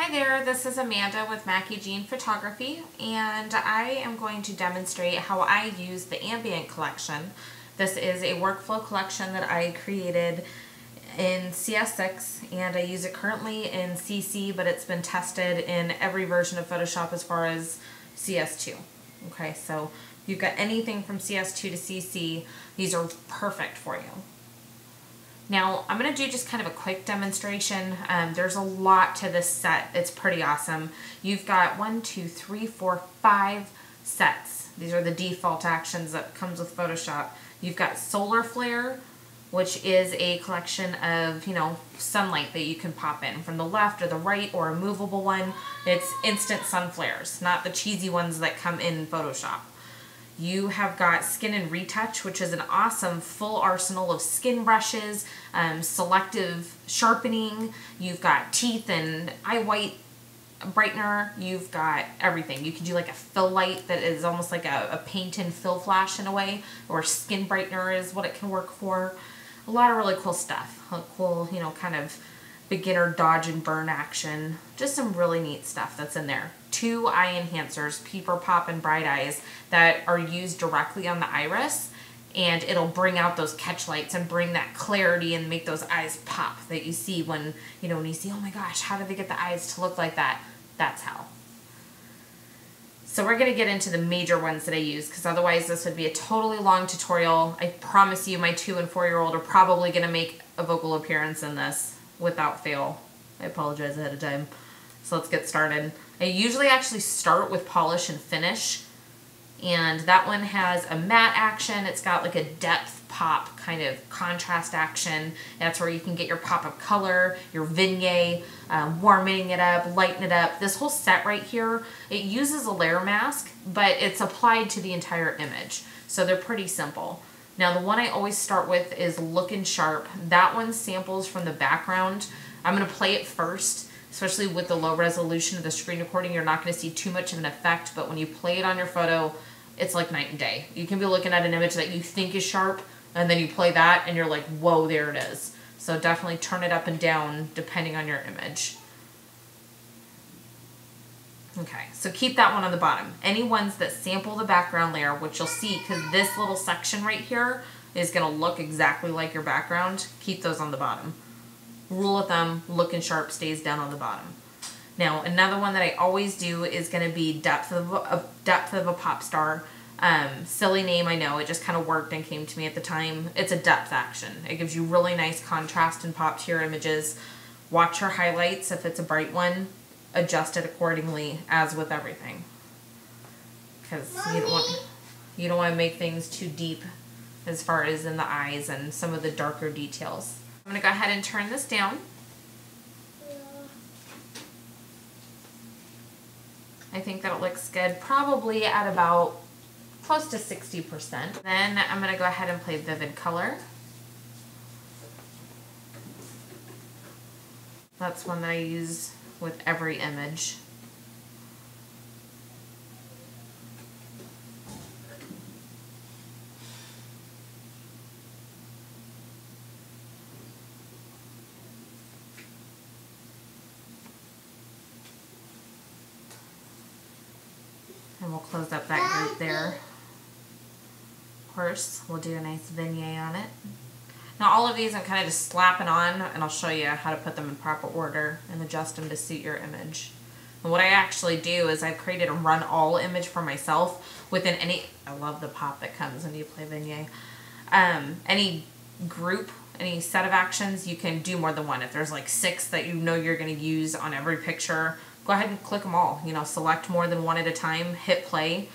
Hi there, this is Amanda with Mackie Jean Photography, and I am going to demonstrate how I use the Ambient collection. This is a workflow collection that I created in CS6, and I use it currently in CC, but it's been tested in every version of Photoshop as far as CS2. Okay, so you've got anything from CS2 to CC, these are perfect for you. Now, I'm going to do just kind of a quick demonstration. There's a lot to this set. It's pretty awesome. You've got 5 sets. These are the default actions that comes with Photoshop. You've got solar flare, which is a collection of, sunlight that you can pop in from the left or the right, or a movable one. It's instant sun flares, not the cheesy ones that come in Photoshop. You have got Skin and Retouch, which is an awesome full arsenal of skin brushes, selective sharpening. You've got teeth and eye white brightener. You've got everything. You can do like a fill light that is almost like a paint and fill flash in a way, or skin brightener is what it can work for. A lot of really cool stuff. Cool, kind of beginner dodge and burn action. Just some really neat stuff that's in there. 2 eye enhancers, Peeper Pop and Bright Eyes, that are used directly on the iris, and it'll bring out those catch lights and bring that clarity and make those eyes pop that you see when, when you see, oh my gosh, how did they get the eyes to look like that? That's how. So we're going to get into the major ones that I use, because otherwise this would be a totally long tutorial. I promise you my 2- and 4-year-old are probably going to make a vocal appearance in this without fail. I apologize ahead of time. So let's get started. I usually actually start with polish and finish, and that one has a matte action. It's got like a depth pop kind of contrast action. That's where you can get your pop of color, your vignette, warming it up, lighten it up. This whole set right here, it uses a layer mask, but it's applied to the entire image. So they're pretty simple. Now the one I always start with is Lookin' Sharp. That one samples from the background. I'm going to play it first. Especially with the low resolution of the screen recording, you're not going to see too much of an effect, but when you play it on your photo, it's like night and day. You can be looking at an image that you think is sharp, and then you play that, and you're like, whoa, there it is. So definitely turn it up and down depending on your image. Okay, so keep that one on the bottom. Any ones that sample the background layer, which you'll see, because this little section right here is going to look exactly like your background, keep those on the bottom. Rule of thumb, Lookin' Sharp stays down on the bottom. Now, another one that I always do is going to be depth of a pop star. Silly name, I know. It just kind of worked and came to me at the time. It's a depth action. It gives you really nice contrast and pop to your images. Watch your highlights. If it's a bright one, adjust it accordingly, as with everything. Because you don't want to make things too deep as far as in the eyes and some of the darker details. I'm going to go ahead and turn this down. I think that it looks good, probably at about close to 60%. Then I'm going to go ahead and play Vivid Color. That's one that I use with every image. And we'll close up that group there. Of course, we'll do a nice vignette on it. Now all of these I'm kind of just slapping on, and I'll show you how to put them in proper order and adjust them to suit your image. And what I actually do is I've created a run all image for myself within any, I love the pop that comes when you play vignette. Any group, any set of actions, you can do more than one. If there's like 6 that you're going to use on every picture, go ahead and click them all. Select more than one at a time, hit play,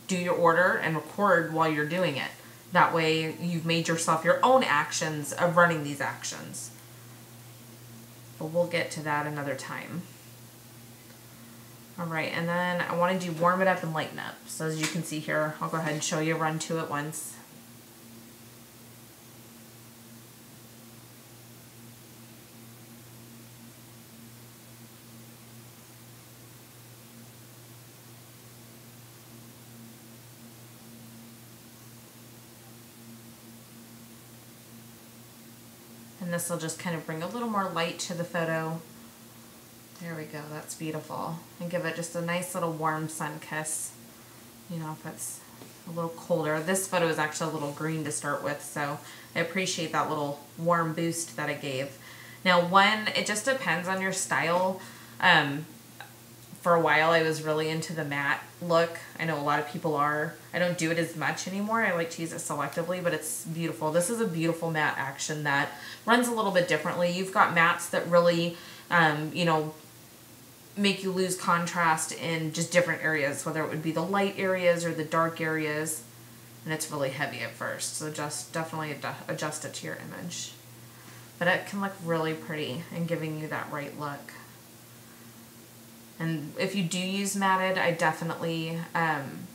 do your order, and record while you're doing it. That way you've made yourself your own actions of running these actions. But we'll get to that another time. Alright, and then I want to do Warm It Up and Lighten Up. So as you can see here, I'll go ahead and show you, run 2 at once. And this will just kind of bring a little more light to the photo. There we go, that's beautiful. And give it just a nice little warm sun kiss. You know, if it's a little colder. This photo is actually a little green to start with, so I appreciate that little warm boost that it gave. Now, it just depends on your style. For a while, I was really into the matte look. I know a lot of people are. I don't do it as much anymore. I like to use it selectively, but it's beautiful. This is a beautiful matte action that runs a little bit differently. You've got mattes that really, you know, make you lose contrast in just different areas, whether it would be the light areas or the dark areas. And it's really heavy at first, so just definitely adjust it to your image. But it can look really pretty and giving you that right look. And if you do use matted, I definitely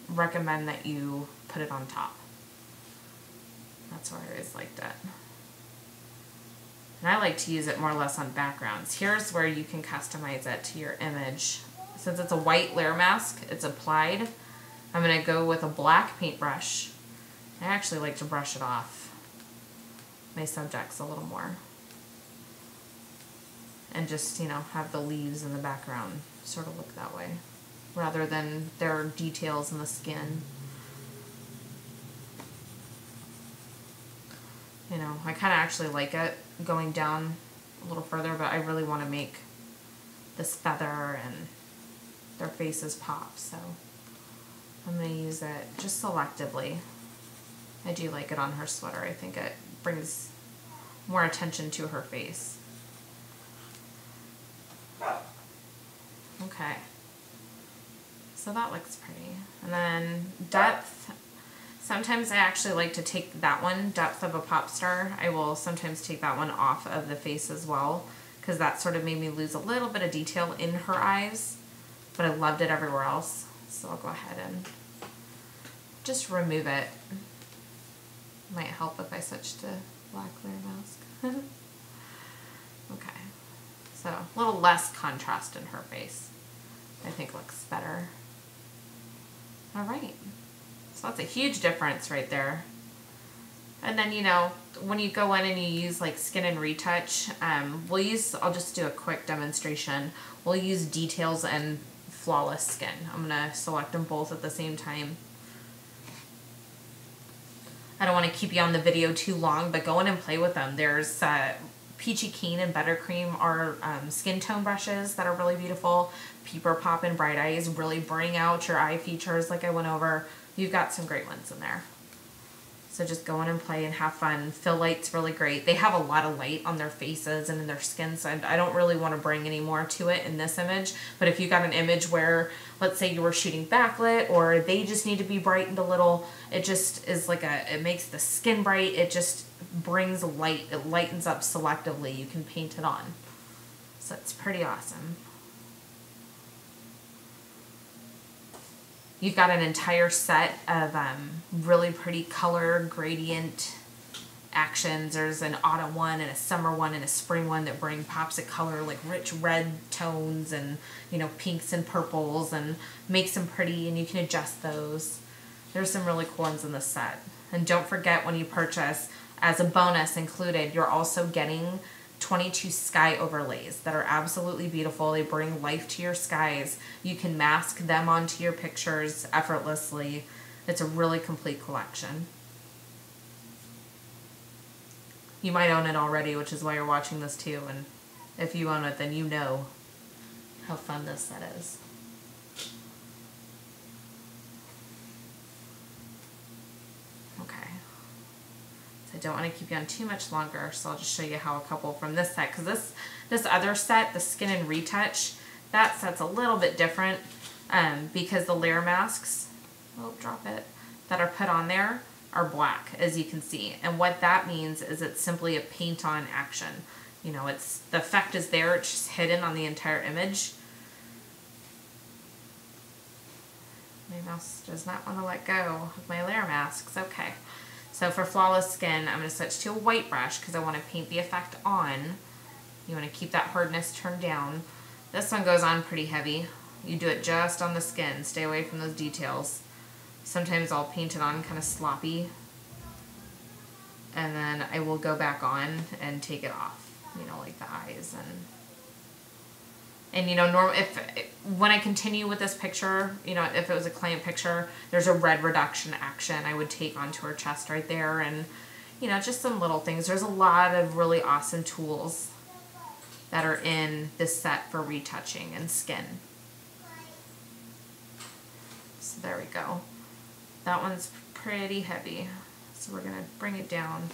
recommend that you put it on top. That's why I always liked it. And I like to use it more or less on backgrounds. Here's where you can customize it to your image. Since it's a white layer mask, it's applied. I'm going to go with a black paintbrush. I actually like to brush it off my subjects a little more. And just, you know, have the leaves in the background sort of look that way, rather than their details in the skin. You know, I kind of actually like it going down a little further, but I really want to make this feather and their faces pop, so I'm going to use it just selectively. I do like it on her sweater. I think it brings more attention to her face. Okay, so that looks pretty. And then depth, sometimes I actually like to take that one, depth of a pop star. I will sometimes take that one off of the face as well, because that sort of made me lose a little bit of detail in her eyes, but I loved it everywhere else. So I'll go ahead and just remove it. Might help if I switch to black layer mask. Okay. So a little less contrast in her face, I think looks better. All right, so that's a huge difference right there. And then, you know, when you go in and you use like skin and retouch, I'll just do a quick demonstration. We'll use details and flawless skin. I'm gonna select them both at the same time. I don't want to keep you on the video too long, but go in and play with them. There's Peachy Keen and Buttercream are skin tone brushes that are really beautiful. Peeper Pop and Bright Eyes really bring out your eye features like I went over. You've got some great ones in there. So just go in and play and have fun. Fill Light's really great. They have a lot of light on their faces and in their skin, so I don't really want to bring any more to it in this image. But if you got an image where, let's say you were shooting backlit, or they just need to be brightened a little, it just is like it makes the skin bright. It just brings light. It lightens up selectively. You can paint it on. So it's pretty awesome. You've got an entire set of really pretty color gradient actions. There's an autumn one and a summer one and a spring one that bring pops of color, like rich red tones and, you know, pinks and purples, and makes them pretty, and you can adjust those. There's some really cool ones in the set. And don't forget, when you purchase, as a bonus included, you're also getting 22 sky overlays that are absolutely beautiful. They bring life to your skies. You can mask them onto your pictures effortlessly. It's a really complete collection. You might own it already, which is why you're watching this too, and if you own it, then you know how fun this set is. I don't want to keep you on too much longer, so I'll just show you how a couple from this set, because this other set, the Skin and Retouch, that set's a little bit different because the layer masks, oh, drop it, that are put on there are black, as you can see. And what that means is it's simply a paint on action. You know, the effect is there, it's just hidden on the entire image. My mouse does not want to let go of my layer masks. Okay. So for flawless skin, I'm going to switch to a white brush because I want to paint the effect on. You want to keep that hardness turned down. This one goes on pretty heavy. You do it just on the skin. Stay away from those details. Sometimes I'll paint it on kind of sloppy, and then I will go back on and take it off, you know, like the eyes and And you know, when I continue with this picture, you know, if it was a client picture, there's a red reduction action I would take onto her chest right there, and you know, just some little things. There's a lot of really awesome tools that are in this set for retouching and skin. So there we go. That one's pretty heavy, so we're gonna bring it down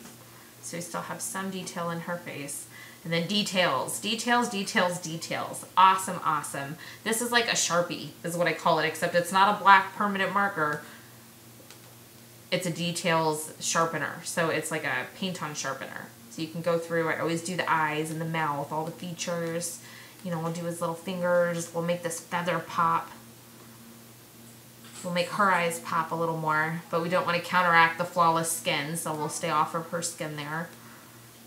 so we still have some detail in her face. And then details, details, details, details. Awesome, awesome. This is like a Sharpie, is what I call it, except it's not a black permanent marker. It's a details sharpener. So it's like a paint-on sharpener. So you can go through, I always do the eyes and the mouth, all the features. You know, we'll do his little fingers. We'll make this feather pop. We'll make her eyes pop a little more, but we don't want to counteract the flawless skin, so we'll stay off of her skin there.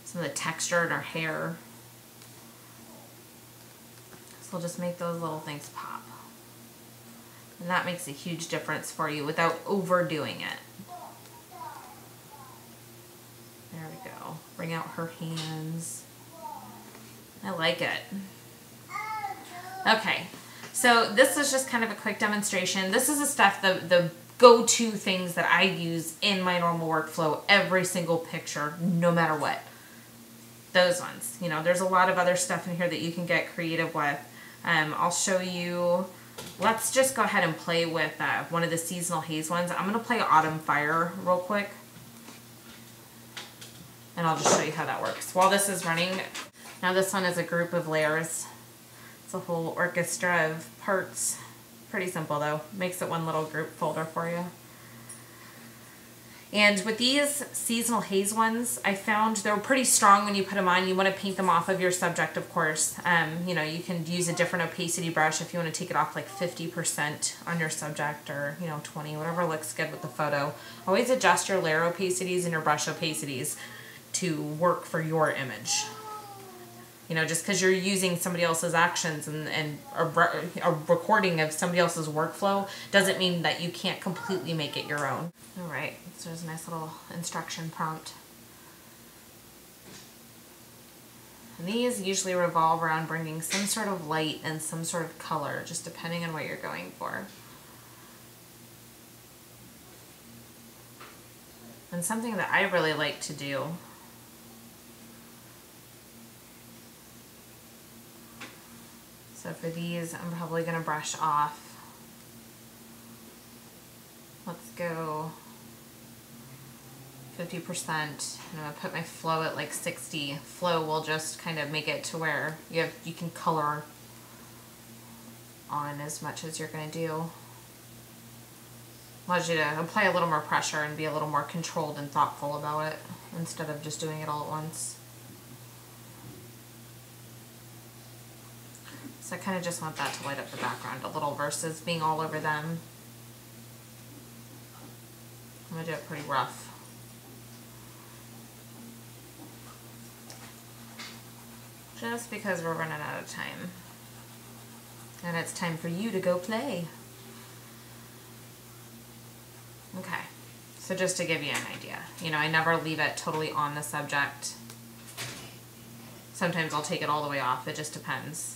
Some of the texture in her hair. So we'll just make those little things pop. And that makes a huge difference for you without overdoing it. There we go. Bring out her hands. I like it. Okay, so this is just kind of a quick demonstration. This is the stuff, the go-to things that I use in my normal workflow, every single picture, no matter what. Those ones. You know, there's a lot of other stuff in here that you can get creative with. I'll show you. Let's just go ahead and play with one of the seasonal haze ones. I'm going to play Autumn Fire real quick. And I'll just show you how that works. While this is running, now this one is a group of layers. It's a whole orchestra of parts. Pretty simple though. Makes it one little group folder for you. And with these seasonal haze ones, I found they're pretty strong when you put them on. You want to paint them off of your subject, of course. You know, you can use a different opacity brush if you want to take it off like 50% on your subject, or, you know, 20, whatever looks good with the photo. Always adjust your layer opacities and your brush opacities to work for your image. You know, just because you're using somebody else's actions and a recording of somebody else's workflow doesn't mean that you can't completely make it your own. All right, so there's a nice little instruction prompt. And these usually revolve around bringing some sort of light and some sort of color, just depending on what you're going for. And something that I really like to do so for these, I'm probably going to brush off. Let's go 50%. And I'm going to put my flow at like 60. Flow will just kind of make it to where you can color on as much as you're going to do. Allows you to apply a little more pressure and be a little more controlled and thoughtful about it instead of just doing it all at once. So I kind of just want that to light up the background a little versus being all over them. I'm going to do it pretty rough. Just because we're running out of time. And it's time for you to go play. Okay, so just to give you an idea, you know, I never leave it totally on the subject. Sometimes I'll take it all the way off, it just depends.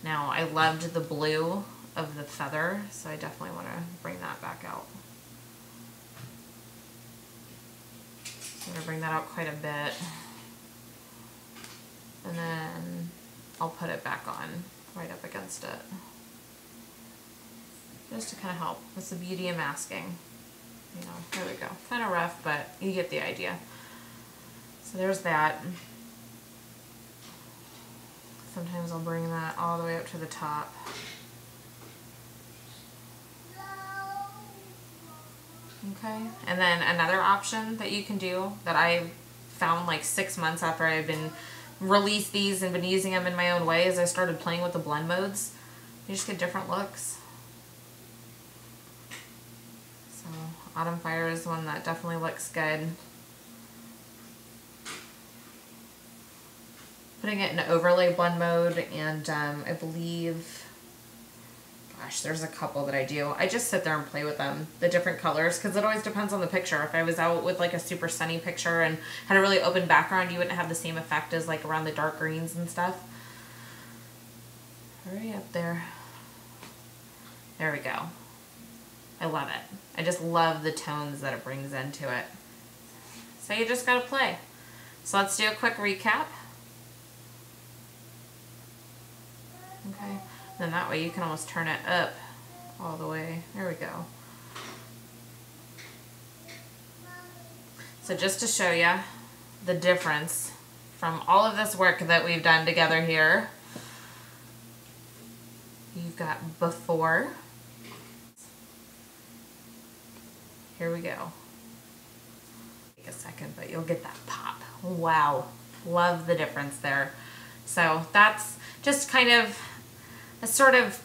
Now, I loved the blue of the feather, so I definitely want to bring that back out. So I'm going to bring that out quite a bit. And then I'll put it back on right up against it. Just to kind of help. That's the beauty of masking. You know, there we go. Kind of rough, but you get the idea. So there's that. Sometimes I'll bring that all the way up to the top. Okay, and then another option that you can do that I found like 6 months after I've been released these and been using them in my own way is I started playing with the blend modes. You just get different looks. So Autumn Fire is one that definitely looks good. Putting it in overlay blend mode, and I believe, gosh, there's a couple that I do. I just sit there and play with them, the different colors, because it always depends on the picture. If I was out with like a super sunny picture and had a really open background, you wouldn't have the same effect as like around the dark greens and stuff. Hurry up there. There we go. I love it. I just love the tones that it brings into it. So you just gotta play. So let's do a quick recap. Okay, then that way you can almost turn it up all the way. There we go. So just to show you the difference from all of this work that we've done together here, you've got before. Here we go. Take a second, but you'll get that pop. Wow, love the difference there. So that's just kind of a sort of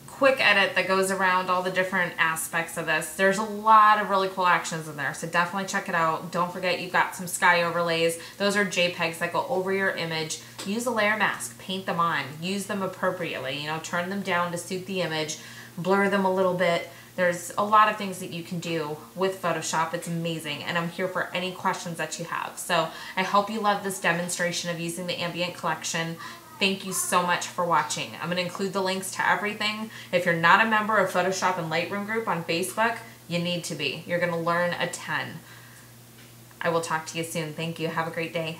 quick edit that goes around all the different aspects of this. There's a lot of really cool actions in there, so definitely check it out. Don't forget you've got some sky overlays. Those are JPEGs that go over your image. Use a layer mask, paint them on, use them appropriately, you know, turn them down to suit the image, blur them a little bit. There's a lot of things that you can do with Photoshop. It's amazing, and I'm here for any questions that you have. So I hope you love this demonstration of using the Ambient collection. Thank you so much for watching. I'm going to include the links to everything. If you're not a member of Photoshop and Lightroom group on Facebook, you need to be. You're going to learn a ton. I will talk to you soon. Thank you. Have a great day.